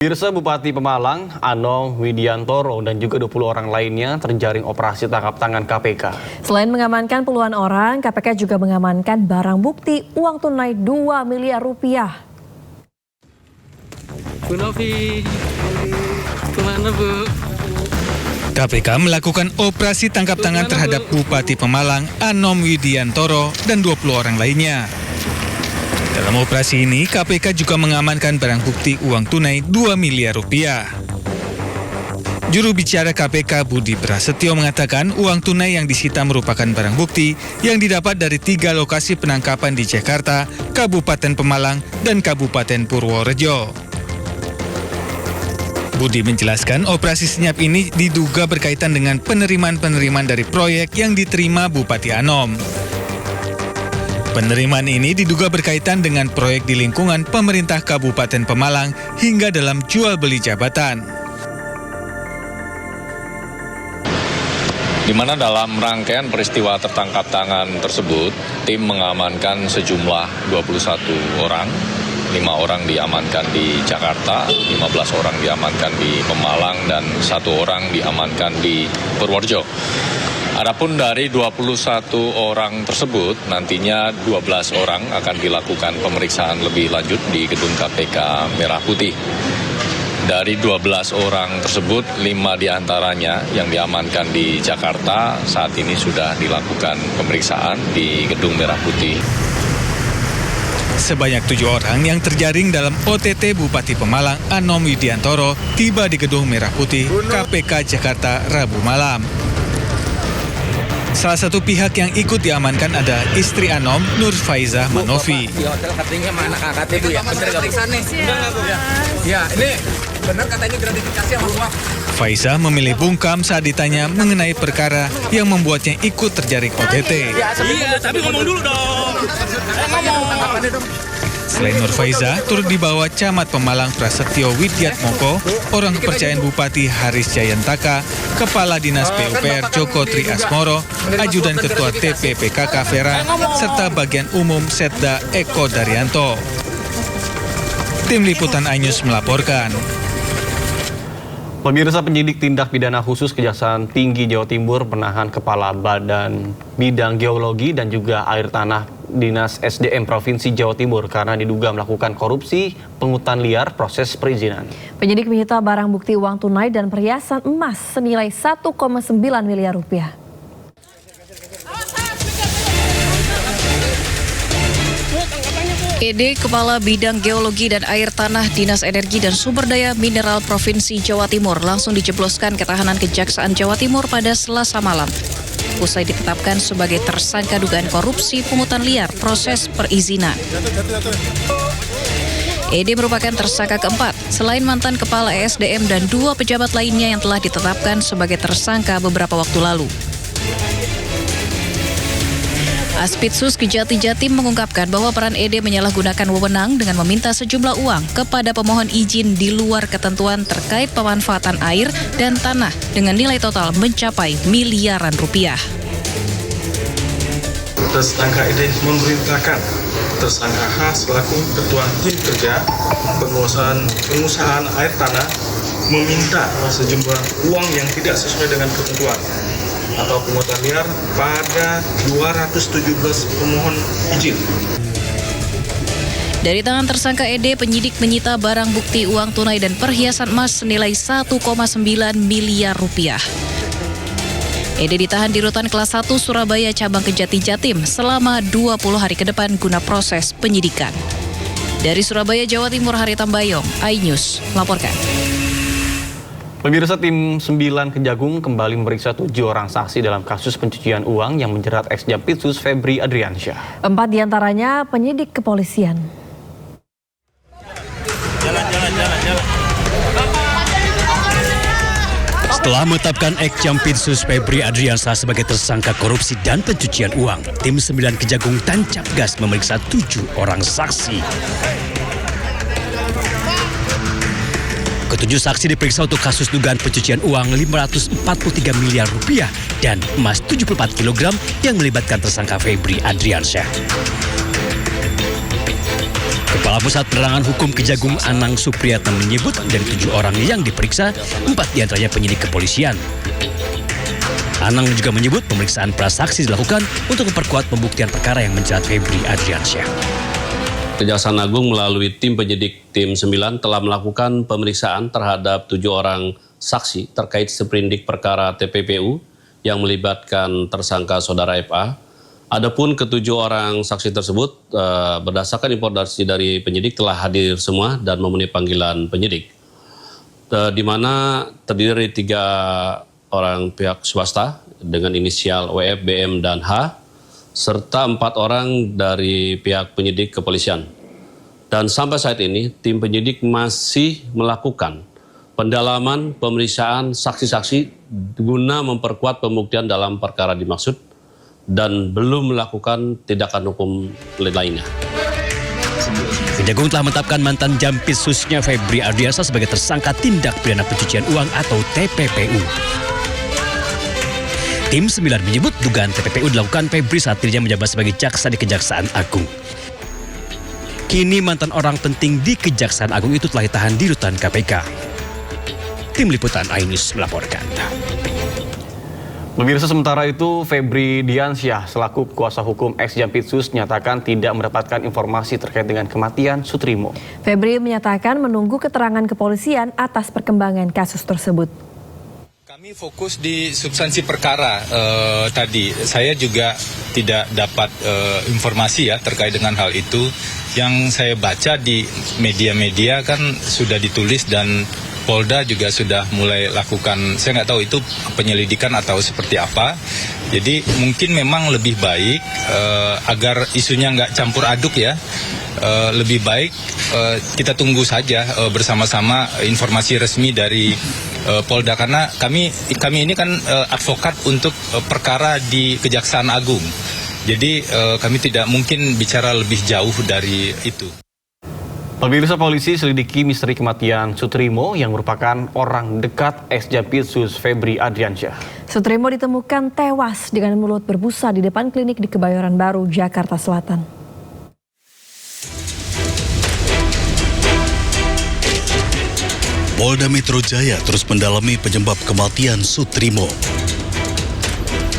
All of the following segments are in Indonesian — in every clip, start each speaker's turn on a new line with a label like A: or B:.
A: Pemirsa, Bupati Pemalang, Anom Widiantoro dan juga 20 orang lainnya terjaring operasi tangkap tangan KPK.
B: Selain mengamankan puluhan orang, KPK juga mengamankan barang bukti uang tunai 2 miliar rupiah.
C: Bu Novi, kemana Bu?
D: KPK melakukan operasi tangkap tangan terhadap Bupati Pemalang, Anom Widiantoro dan 20 orang lainnya. Dalam operasi ini, KPK juga mengamankan barang bukti uang tunai 2 miliar rupiah. Juru bicara KPK Budi Prasetyo mengatakan uang tunai yang disita merupakan barang bukti yang didapat dari 3 lokasi penangkapan di Jakarta, Kabupaten Pemalang, dan Kabupaten Purworejo. Budi menjelaskan operasi senyap ini diduga berkaitan dengan penerimaan dari proyek yang diterima Bupati Anom. Penerimaan ini diduga berkaitan dengan proyek di lingkungan pemerintah Kabupaten Pemalang hingga dalam jual beli jabatan.
E: Di mana dalam rangkaian peristiwa tertangkap tangan tersebut, tim mengamankan sejumlah 21 orang. 5 orang diamankan di Jakarta, 15 orang diamankan di Pemalang, dan 1 orang diamankan di Purworejo. Adapun dari 21 orang tersebut, nantinya 12 orang akan dilakukan pemeriksaan lebih lanjut di gedung KPK Merah Putih. Dari 12 orang tersebut, 5 diantaranya yang diamankan di Jakarta saat ini sudah dilakukan pemeriksaan di gedung Merah Putih.
D: Sebanyak 7 orang yang terjaring dalam OTT Bupati Pemalang, Anom Widiantoro, tiba di gedung Merah Putih, KPK Jakarta, Rabu malam. Salah satu pihak yang ikut diamankan ada istri Anom, Nur Faizah Manovi.
F: Di hotel katanya sama anak angkatnya Bu ya, bener gak Bu? Ya, ini bener katanya gratifikasi sama suap.
D: Faizah memilih bungkam saat ditanya mengenai perkara yang membuatnya ikut terjaring OTT.
C: Iya, tapi ngomong dulu dong.
D: Selain Nur Faizah, turut dibawa Camat Pemalang Prasetyo Widyatmoko, orang kepercayaan Bupati Haris Jayantaka, Kepala Dinas PUPR Joko Tri Asmoro, Ajudan Ketua TPPKK Vera, serta Bagian Umum Setda Eko Daryanto. Tim Liputan iNews melaporkan.
A: Pemirsa, penyidik tindak pidana khusus Kejaksaan Tinggi Jawa Timur menahan Kepala Badan Bidang Geologi dan juga Air Tanah Dinas SDM Provinsi Jawa Timur karena diduga melakukan korupsi pungutan liar proses perizinan.
B: Penyidik menyita barang bukti uang tunai dan perhiasan emas senilai 1,9 miliar rupiah.
G: ED Kepala Bidang Geologi dan Air Tanah Dinas Energi dan Sumber Daya Mineral Provinsi Jawa Timur langsung dijebloskan ke tahanan Kejaksaan Jawa Timur pada Selasa malam. Usai ditetapkan sebagai tersangka dugaan korupsi pungutan liar proses perizinan. ED merupakan tersangka keempat, selain mantan Kepala ESDM dan 2 pejabat lainnya yang telah ditetapkan sebagai tersangka beberapa waktu lalu. Aspidsus Kejati Jatim mengungkapkan bahwa peran ED menyalahgunakan wewenang dengan meminta sejumlah uang kepada pemohon izin di luar ketentuan terkait pemanfaatan air dan tanah dengan nilai total mencapai miliaran rupiah.
H: Tersangka ED memerintahkan tersangka H selaku ketua tim kerja pengusahaan air tanah meminta sejumlah uang yang tidak sesuai dengan ketentuan atau pungutan liar pada 217 pemohon izin.
G: Dari tangan tersangka ED, penyidik menyita barang bukti uang tunai dan perhiasan emas senilai 1,9 miliar rupiah. ED ditahan di Rutan Kelas 1 Surabaya Cabang Kejati Jatim selama 20 hari ke depan guna proses penyidikan. Dari Surabaya, Jawa Timur, Hari Tambayong, iNews melaporkan.
A: Pemirsa, tim 9 Kejagung kembali memeriksa 7 orang saksi dalam kasus pencucian uang yang menjerat ex-Jampitsus Febri Adriansyah.
B: 4 diantaranya penyidik kepolisian.
I: Setelah menetapkan ex-Jampitsus Febri Adriansyah sebagai tersangka korupsi dan pencucian uang, tim 9 Kejagung tancap gas memeriksa 7 orang saksi. Ketujuh saksi diperiksa untuk kasus dugaan pencucian uang 543 miliar rupiah dan emas 74 kg yang melibatkan tersangka Febri Adriansyah. Kepala Pusat Penerangan Hukum Kejagung Anang Supriyatna menyebut dari 7 orang yang diperiksa, 4 diantaranya penyidik kepolisian. Anang juga menyebut pemeriksaan prasaksi dilakukan untuk memperkuat pembuktian perkara yang menjerat Febri Adriansyah.
J: Kejaksaan Agung melalui tim penyidik tim 9 telah melakukan pemeriksaan terhadap 7 orang saksi terkait seprindik perkara TPPU yang melibatkan tersangka saudara FA. Adapun ke-7 orang saksi tersebut berdasarkan informasi dari penyidik telah hadir semua dan memenuhi panggilan penyidik. Di mana terdiri dari 3 orang pihak swasta dengan inisial WF, BM, dan H, serta 4 orang dari pihak penyidik kepolisian. Dan sampai saat ini, tim penyidik masih melakukan pendalaman pemeriksaan saksi-saksi guna memperkuat pembuktian dalam perkara dimaksud dan belum melakukan tindakan hukum lainnya.
I: Kejagung telah menetapkan mantan Jampitsusnya Febri Adriansyah sebagai tersangka tindak pidana pencucian uang atau TPPU. Tim 9 menyebut dugaan TPPU dilakukan Febri saat dirinya menjabat sebagai jaksa di Kejaksaan Agung. Kini mantan orang penting di Kejaksaan Agung itu telah ditahan di rutan KPK. Tim Liputan iNews melaporkan.
A: Pemirsa, sementara itu Febri Diansyah selaku kuasa hukum ex-Jampitsus nyatakan tidak mendapatkan informasi terkait dengan kematian Sutrimo.
B: Febri menyatakan menunggu keterangan kepolisian atas perkembangan kasus tersebut.
K: Kami fokus di substansi perkara tadi. Saya juga tidak dapat informasi ya terkait dengan hal itu. Yang saya baca di media-media kan sudah ditulis dan Polda juga sudah mulai lakukan, saya nggak tahu itu penyelidikan atau seperti apa. Jadi mungkin memang lebih baik agar isunya nggak campur aduk ya. Lebih baik kita tunggu saja bersama-sama informasi resmi dari Polda, karena kami ini kan advokat untuk perkara di Kejaksaan Agung. Jadi kami tidak mungkin bicara lebih jauh dari itu.
A: Pemirsa, polisi selidiki misteri kematian Sutrimo yang merupakan orang dekat ex-Jampitsus Febri Adriansyah.
B: Sutrimo ditemukan tewas dengan mulut berbusa di depan klinik di Kebayoran Baru, Jakarta Selatan.
L: Polda Metro Jaya terus mendalami penyebab kematian Sutrimo.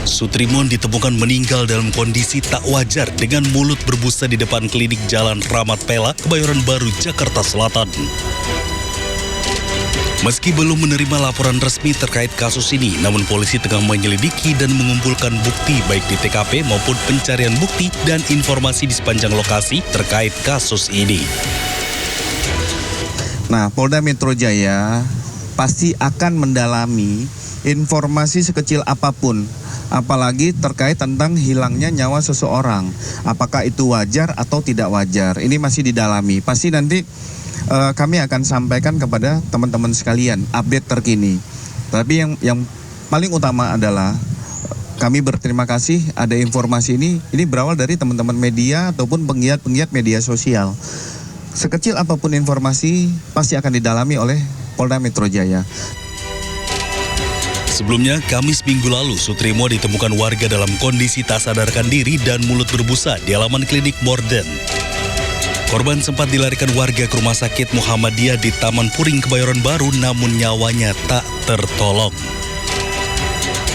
L: Sutrimo ditemukan meninggal dalam kondisi tak wajar dengan mulut berbusa di depan klinik Jalan Ramat Pela, Kebayoran Baru, Jakarta Selatan. Meski belum menerima laporan resmi terkait kasus ini, namun polisi tengah menyelidiki dan mengumpulkan bukti baik di TKP maupun pencarian bukti dan informasi di sepanjang lokasi terkait kasus ini.
M: Nah, Polda Metro Jaya pasti akan mendalami informasi sekecil apapun, apalagi terkait tentang hilangnya nyawa seseorang. Apakah itu wajar atau tidak wajar? Ini masih didalami. Pasti nanti kami akan sampaikan kepada teman-teman sekalian update terkini. Tapi yang paling utama adalah kami berterima kasih ada informasi ini berawal dari teman-teman media ataupun penggiat-penggiat media sosial. Sekecil apapun informasi pasti akan didalami oleh Polda Metro Jaya.
L: Sebelumnya, Kamis minggu lalu, Sutrimo ditemukan warga dalam kondisi tak sadarkan diri dan mulut berbusa di halaman klinik Morden. Korban sempat dilarikan warga ke Rumah Sakit Muhammadiyah di Taman Puring, Kebayoran Baru, namun nyawanya tak tertolong.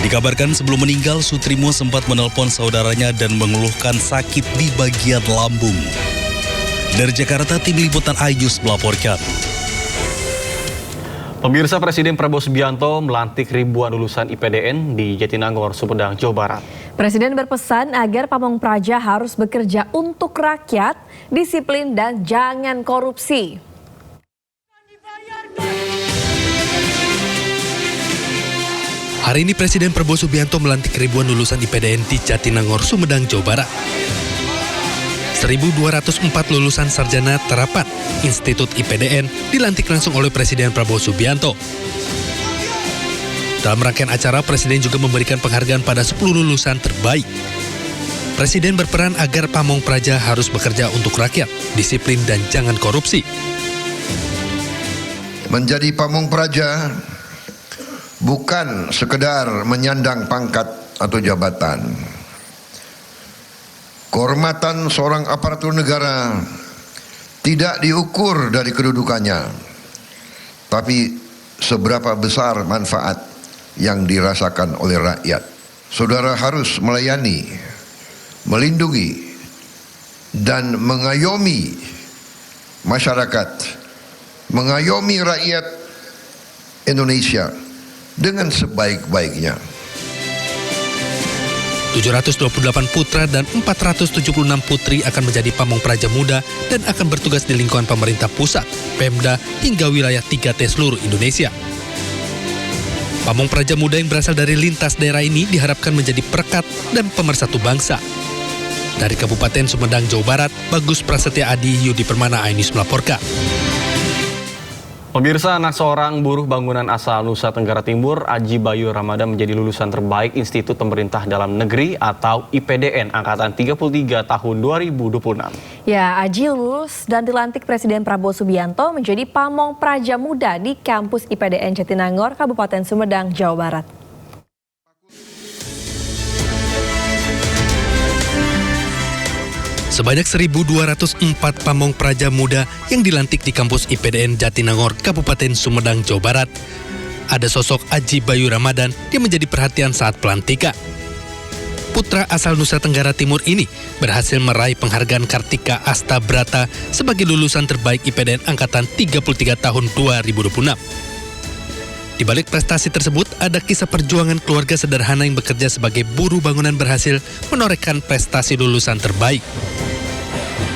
L: Dikabarkan sebelum meninggal, Sutrimo sempat menelpon saudaranya dan mengeluhkan sakit di bagian lambung. Dari Jakarta, Tim Liputan iNews melaporkan.
A: Pemirsa, Presiden Prabowo Subianto melantik ribuan lulusan IPDN di Jatinangor, Sumedang, Jawa Barat.
B: Presiden berpesan agar Pamong Praja harus bekerja untuk rakyat, disiplin dan jangan korupsi.
N: Hari ini Presiden Prabowo Subianto melantik ribuan lulusan IPDN di Jatinangor, Sumedang, Jawa Barat. 1.204 lulusan sarjana terapan Institut IPDN dilantik langsung oleh Presiden Prabowo Subianto. Dalam rangkaian acara, Presiden juga memberikan penghargaan pada 10 lulusan terbaik. Presiden berperan agar Pamong Praja harus bekerja untuk rakyat, disiplin dan jangan korupsi.
O: Menjadi Pamong Praja bukan sekedar menyandang pangkat atau jabatan. Kehormatan seorang aparatur negara tidak diukur dari kedudukannya, tapi seberapa besar manfaat yang dirasakan oleh rakyat. Saudara harus melayani, melindungi, dan mengayomi masyarakat, mengayomi rakyat Indonesia dengan sebaik-baiknya.
N: 728 putra dan 476 putri akan menjadi pamong praja muda dan akan bertugas di lingkungan pemerintah pusat, Pemda, hingga wilayah 3T seluruh Indonesia. Pamong praja muda yang berasal dari lintas daerah ini diharapkan menjadi perekat dan pemersatu bangsa. Dari Kabupaten Sumedang, Jawa Barat, Bagus Prasetya Adi, Yudi Permana, Ainus melaporkan.
A: Pemirsa, anak seorang buruh bangunan asal Nusa Tenggara Timur, Aji Bayu Ramadan, menjadi lulusan terbaik Institut Pemerintah Dalam Negeri atau IPDN Angkatan 33 tahun 2026.
B: Ya, Aji lulus dan dilantik Presiden Prabowo Subianto menjadi pamong praja muda di kampus IPDN Jatinangor, Kabupaten Sumedang, Jawa Barat.
N: Sebanyak 1.204 pamong praja muda yang dilantik di kampus IPDN Jatinangor, Kabupaten Sumedang, Jawa Barat. Ada sosok Aji Bayu Ramadan yang menjadi perhatian saat pelantikan. Putra asal Nusa Tenggara Timur ini berhasil meraih penghargaan Kartika Astabrata sebagai lulusan terbaik IPDN Angkatan 33 tahun 2026. Di balik prestasi tersebut, ada kisah perjuangan keluarga sederhana yang bekerja sebagai buruh bangunan berhasil menorehkan prestasi lulusan terbaik.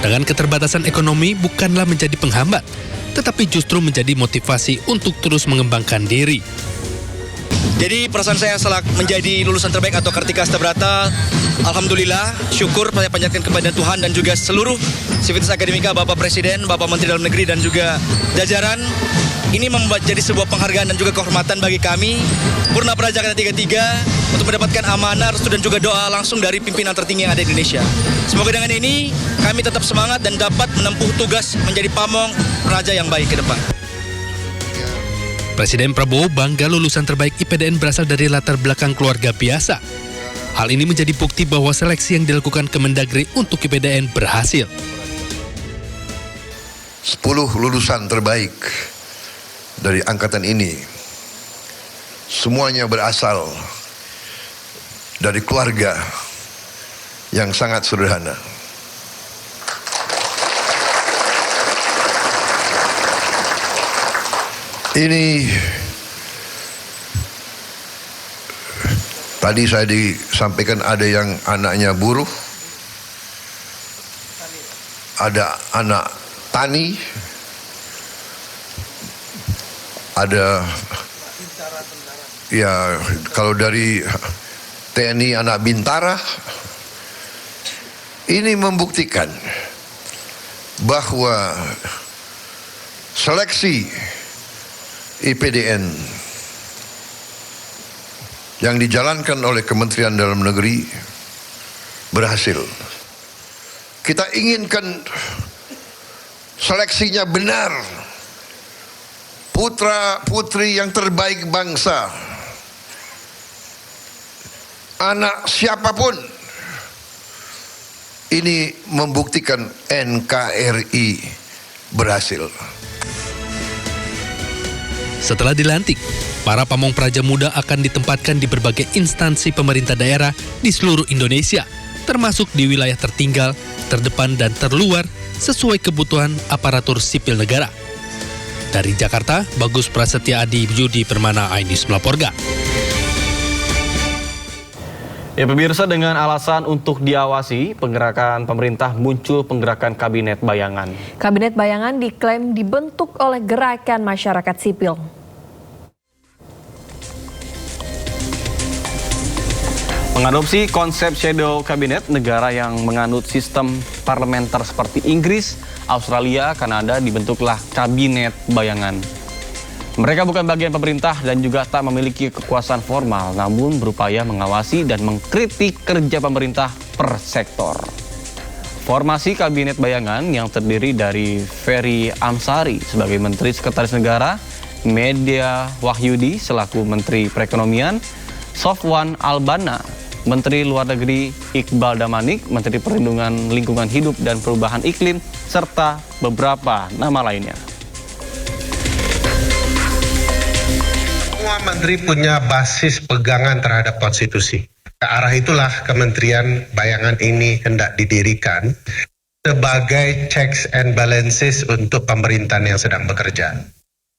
N: Dengan keterbatasan ekonomi bukanlah menjadi penghambat, tetapi justru menjadi motivasi untuk terus mengembangkan diri.
P: Jadi perasaan saya setelah menjadi lulusan terbaik atau Kartika Astabrata, alhamdulillah, syukur saya panjatkan kepada Tuhan dan juga seluruh Sivitas Akademika, Bapak Presiden, Bapak Menteri Dalam Negeri dan juga jajaran. Ini membuat jadi sebuah penghargaan dan juga kehormatan bagi kami, Purna Praja Angkatan 33, untuk mendapatkan amanah, restu dan juga doa langsung dari pimpinan tertinggi yang ada di Indonesia. Semoga dengan ini kami tetap semangat dan dapat menempuh tugas menjadi pamong praja yang baik ke depan.
N: Presiden Prabowo bangga lulusan terbaik IPDN berasal dari latar belakang keluarga biasa. Hal ini menjadi bukti bahwa seleksi yang dilakukan Kemendagri untuk IPDN berhasil.
O: 10 lulusan terbaik dari angkatan ini semuanya berasal dari keluarga yang sangat sederhana. Ini tadi saya disampaikan ada yang anaknya buruh, ada anak tani, ada ya kalau dari TNI anak Bintara. Ini membuktikan bahwa seleksi IPDN yang dijalankan oleh Kementerian Dalam Negeri berhasil. Kita inginkan seleksinya benar. Putra-putri yang terbaik bangsa, anak siapapun, ini membuktikan NKRI berhasil.
N: Setelah dilantik, para pamong praja muda akan ditempatkan di berbagai instansi pemerintah daerah di seluruh Indonesia, termasuk di wilayah tertinggal, terdepan, dan terluar sesuai kebutuhan aparatur sipil negara. Dari Jakarta, Bagus Prasetya Adi, Yudi Permana, Ainus melaporkan.
A: Ya pemirsa, dengan alasan untuk diawasi penggerakan pemerintah muncul penggerakan Kabinet Bayangan.
B: Kabinet Bayangan diklaim dibentuk oleh gerakan masyarakat sipil.
A: Mengadopsi konsep shadow cabinet, negara yang menganut sistem parlementer seperti Inggris, Australia, Kanada dibentuklah Kabinet Bayangan. Mereka bukan bagian pemerintah dan juga tak memiliki kekuasaan formal, namun berupaya mengawasi dan mengkritik kerja pemerintah per sektor. Formasi Kabinet Bayangan yang terdiri dari Ferry Amsari sebagai Menteri Sekretaris Negara, Media Wahyudi selaku Menteri Perekonomian, Sofwan Albana Menteri Luar Negeri Iqbal Damanik, Menteri Perlindungan Lingkungan Hidup dan Perubahan Iklim, serta beberapa nama lainnya.
Q: Semua menteri punya basis pegangan terhadap konstitusi. Ke arah itulah Kementerian Bayangan ini hendak didirikan sebagai checks and balances untuk pemerintahan yang sedang bekerja.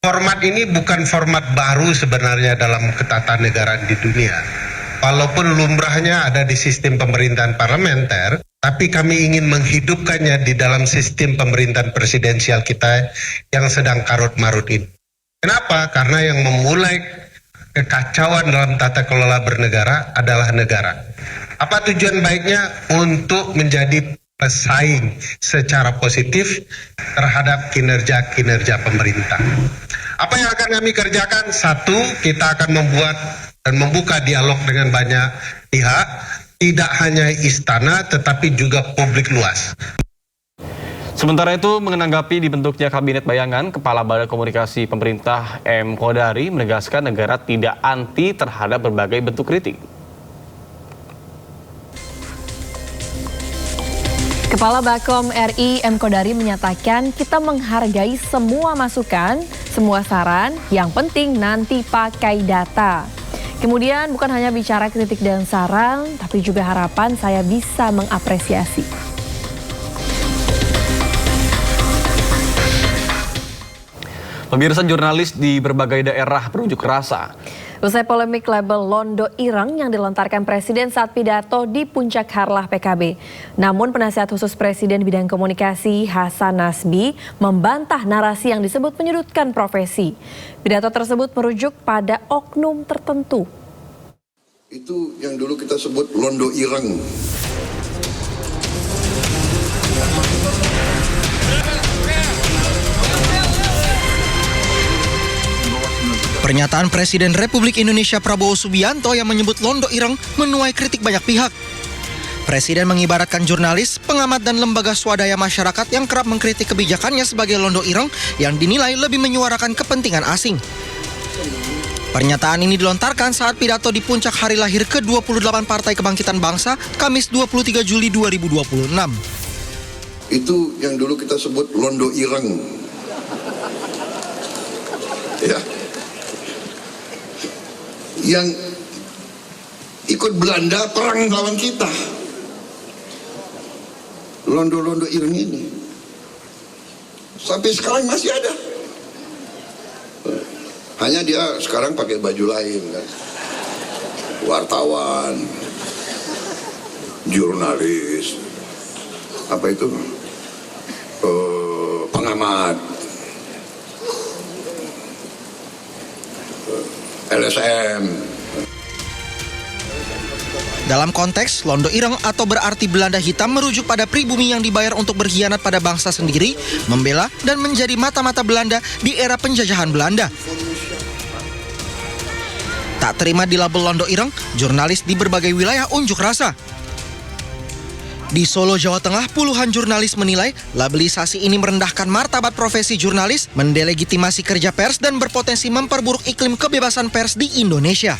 Q: Format ini bukan format baru sebenarnya dalam ketatanegaraan di dunia. Walaupun lumrahnya ada di sistem pemerintahan parlementer, tapi kami ingin menghidupkannya di dalam sistem pemerintahan presidensial kita yang sedang karut-marut ini. Kenapa? Karena yang memulai kekacauan dalam tata kelola bernegara adalah negara. Apa tujuan baiknya? Untuk menjadi pesaing secara positif terhadap kinerja-kinerja pemerintah. Apa yang akan kami kerjakan? Satu, kita akan membuat dan membuka dialog dengan banyak pihak, tidak hanya istana tetapi juga publik luas.
A: Sementara itu, menanggapi dibentuknya Kabinet Bayangan, Kepala Badan Komunikasi Pemerintah M. Kodari menegaskan negara tidak anti terhadap berbagai bentuk kritik.
B: Kepala Bakom RI M. Kodari menyatakan kita menghargai semua masukan, semua saran, yang penting nanti pakai data. Kemudian bukan hanya bicara kritik dan saran, tapi juga harapan saya bisa mengapresiasi.
A: Pemirsa, jurnalis di berbagai daerah berunjuk rasa.
B: Usai polemik label Londo Ireng yang dilontarkan Presiden saat pidato di Puncak Harlah PKB. Namun penasihat khusus Presiden bidang komunikasi Hasan Nasbi membantah narasi yang disebut menyudutkan profesi. Pidato tersebut merujuk pada oknum tertentu.
O: Itu yang dulu kita sebut Londo Ireng.
R: Pernyataan Presiden Republik Indonesia Prabowo Subianto yang menyebut Londo Ireng menuai kritik banyak pihak. Presiden mengibaratkan jurnalis, pengamat dan lembaga swadaya masyarakat yang kerap mengkritik kebijakannya sebagai Londo Ireng yang dinilai lebih menyuarakan kepentingan asing. Pernyataan ini dilontarkan saat pidato di puncak hari lahir ke-28 Partai Kebangkitan Bangsa, Kamis 23 Juli 2026.
O: Itu yang dulu kita sebut Londo Ireng. Ya. Yang ikut Belanda perang lawan kita. Londo-londo Ireng ini sampai sekarang masih ada. Hanya dia sekarang pakai baju lain kan. Wartawan, jurnalis, apa itu, pengamat, LSM.
R: Dalam konteks, Londo Ireng atau berarti Belanda hitam merujuk pada pribumi yang dibayar untuk berkhianat pada bangsa sendiri, membela dan menjadi mata-mata Belanda di era penjajahan Belanda. Tak terima di label Londo Ireng, jurnalis di berbagai wilayah unjuk rasa. Di Solo, Jawa Tengah, puluhan jurnalis menilai labelisasi ini merendahkan martabat profesi jurnalis, mendelegitimasi kerja pers, dan berpotensi memperburuk iklim kebebasan pers di Indonesia.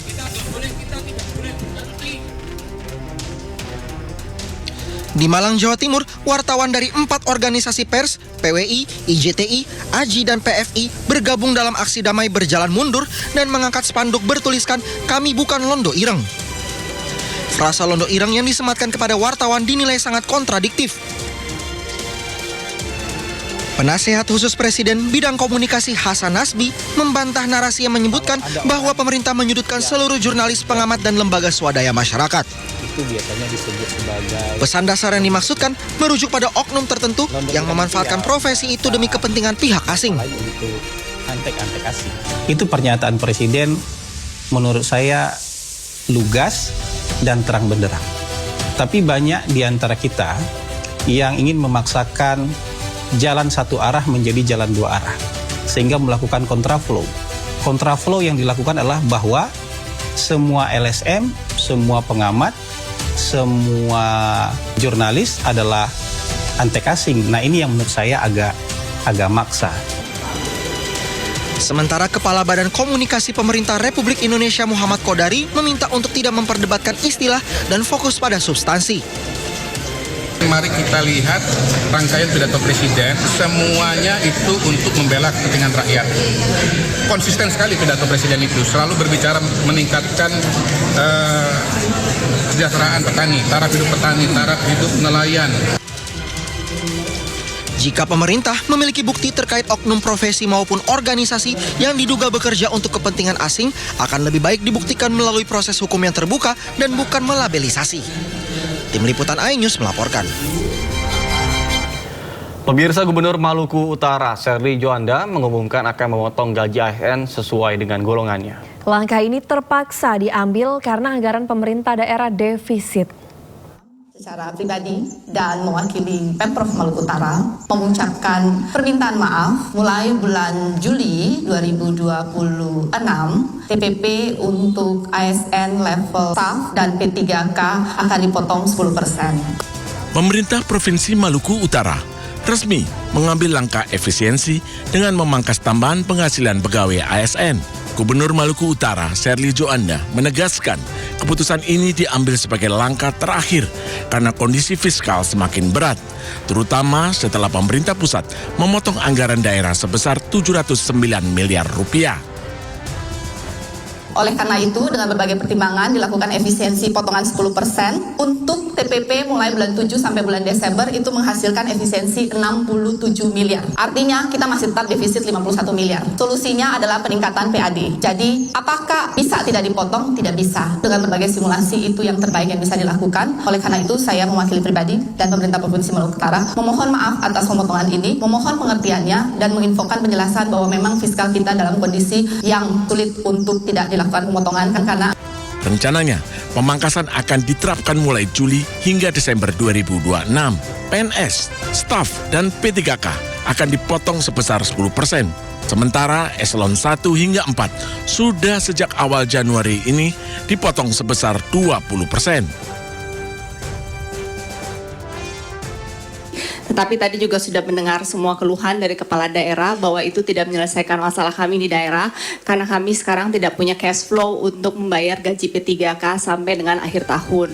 R: Di Malang, Jawa Timur, wartawan dari 4 organisasi pers, PWI, IJTI, AJI, dan PFI bergabung dalam aksi damai berjalan mundur dan mengangkat spanduk bertuliskan "Kami bukan Londo Ireng". Frasa Londo Ireng yang disematkan kepada wartawan dinilai sangat kontradiktif. Penasehat khusus Presiden bidang komunikasi Hasan Nasbi membantah narasi yang menyebutkan bahwa pemerintah menyudutkan seluruh jurnalis, pengamat, dan lembaga swadaya masyarakat.
S: Itu biasanya disebut sebagai...
R: Pesan dasar yang dimaksudkan merujuk pada oknum tertentu yang memanfaatkan profesi itu demi kepentingan pihak asing.
S: Antek-antek asing. Itu pernyataan Presiden menurut saya lugas dan terang benderang. Tapi banyak di antara kita yang ingin memaksakan jalan satu arah menjadi jalan dua arah, sehingga melakukan kontraflow. Kontraflow yang dilakukan adalah bahwa semua LSM, semua pengamat, semua jurnalis adalah antek asing. Nah, ini yang menurut saya agak maksa.
R: Sementara Kepala Badan Komunikasi Pemerintah Republik Indonesia Muhammad Kodari meminta untuk tidak memperdebatkan istilah dan fokus pada substansi.
T: Mari kita lihat rangkaian pidato Presiden, semuanya itu untuk membela kepentingan rakyat. Konsisten sekali pidato Presiden itu, selalu berbicara meningkatkan kesejahteraan petani, taraf hidup nelayan.
R: Jika pemerintah memiliki bukti terkait oknum profesi maupun organisasi yang diduga bekerja untuk kepentingan asing, akan lebih baik dibuktikan melalui proses hukum yang terbuka dan bukan melabelisasi. Tim Liputan iNews melaporkan.
A: Pemirsa, Gubernur Maluku Utara Sherly Joanda mengumumkan akan memotong gaji ASN sesuai dengan golongannya.
B: Langkah ini terpaksa diambil karena anggaran pemerintah daerah defisit.
U: Secara pribadi dan mewakili Pemprov Maluku Utara mengucapkan permintaan maaf mulai bulan Juli 2026 TPP untuk ASN level staff dan P3K akan dipotong 10%.
V: Pemerintah Provinsi Maluku Utara resmi mengambil langkah efisiensi dengan memangkas tambahan penghasilan pegawai ASN. Gubernur Maluku Utara Sherly Joanda menegaskan keputusan ini diambil sebagai langkah terakhir karena kondisi fiskal semakin berat, terutama setelah pemerintah pusat memotong anggaran daerah sebesar 709 miliar rupiah.
U: Oleh karena itu, dengan berbagai pertimbangan dilakukan efisiensi potongan 10% untuk TPP mulai bulan 7 sampai bulan Desember itu menghasilkan efisiensi 67 miliar. Artinya kita masih tetap defisit 51 miliar. Solusinya adalah peningkatan PAD. Jadi, apakah bisa tidak dipotong? Tidak bisa. Dengan berbagai simulasi itu yang terbaik yang bisa dilakukan. Oleh karena itu, saya mewakili pribadi dan pemerintah Provinsi Maluku Utara memohon maaf atas pemotongan ini, memohon pengertiannya dan menginfokan penjelasan bahwa memang fiskal kita dalam kondisi yang sulit untuk tidak dilakukan pemotongan karena
V: rencananya pemangkasan akan diterapkan mulai Juli hingga Desember 2026. PNS, staf, dan P3K akan dipotong sebesar 10%. Sementara eselon 1 hingga 4 sudah sejak awal Januari ini dipotong sebesar 20%.
U: Tetapi tadi juga sudah mendengar semua keluhan dari kepala daerah bahwa itu tidak menyelesaikan masalah kami di daerah karena kami sekarang tidak punya cash flow untuk membayar gaji P3K sampai dengan akhir tahun.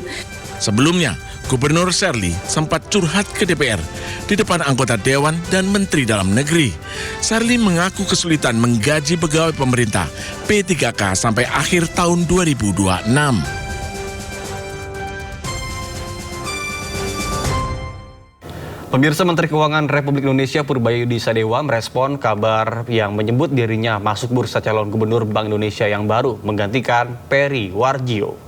V: Sebelumnya, Gubernur Sherly sempat curhat ke DPR di depan anggota Dewan dan Menteri Dalam Negeri. Sherly mengaku kesulitan menggaji pegawai pemerintah P3K sampai akhir tahun 2026.
A: Pemirsa, Menteri Keuangan Republik Indonesia Purbayudi Sadewa merespon kabar yang menyebut dirinya masuk bursa calon gubernur Bank Indonesia yang baru menggantikan Peri Warjio.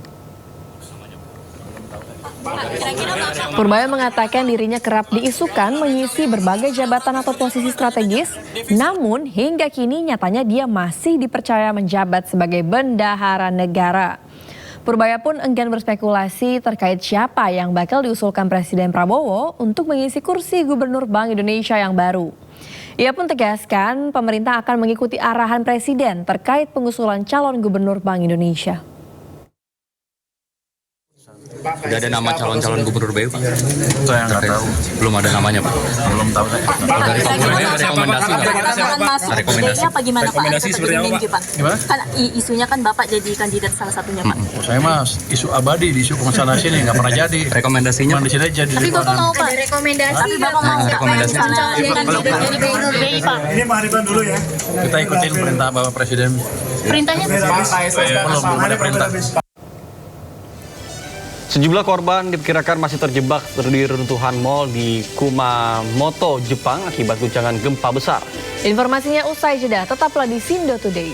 B: Purbaya mengatakan dirinya kerap diisukan mengisi berbagai jabatan atau posisi strategis, namun hingga kini nyatanya dia masih dipercaya menjabat sebagai bendahara negara. Purbaya pun enggan berspekulasi terkait siapa yang bakal diusulkan Presiden Prabowo untuk mengisi kursi Gubernur Bank Indonesia yang baru. Ia pun tegaskan pemerintah akan mengikuti arahan Presiden terkait pengusulan calon Gubernur Bank Indonesia.
W: Udah ada nama calon-calon gubernur baru, Pak?
V: Itu yang nggak tahu.
W: Belum ada namanya, Pak?
V: Belum tahu saya.
W: Dari Pak Purbaya ada rekomendasi nggak?
X: Rekomendasi apa gimana, Pak?
V: Rekomendasi seperti apa, Pak?
X: Gimana? Kan isunya kan Bapak jadi kandidat salah satunya, Pak.
V: Saya mas, isu abadi di isu pengusahaan sini nggak pernah jadi.
W: Rekomendasinya?
V: Di sini jadi.
X: Tapi Bapak mau, Pak? Ada rekomendasi. Tapi Bapak mau nggak? Misalnya jadi gubernur BI, Pak?
V: Ini Pak Hariban dulu ya. Kita ikutin perintah Bapak Presiden.
X: Perintahnya?
V: Belum ada perintah.
A: Sejumlah korban diperkirakan masih terjebak di runtuhan mal di Kumamoto, Jepang akibat guncangan gempa besar.
B: Informasinya usai jeda, tetaplah di Sindo Today.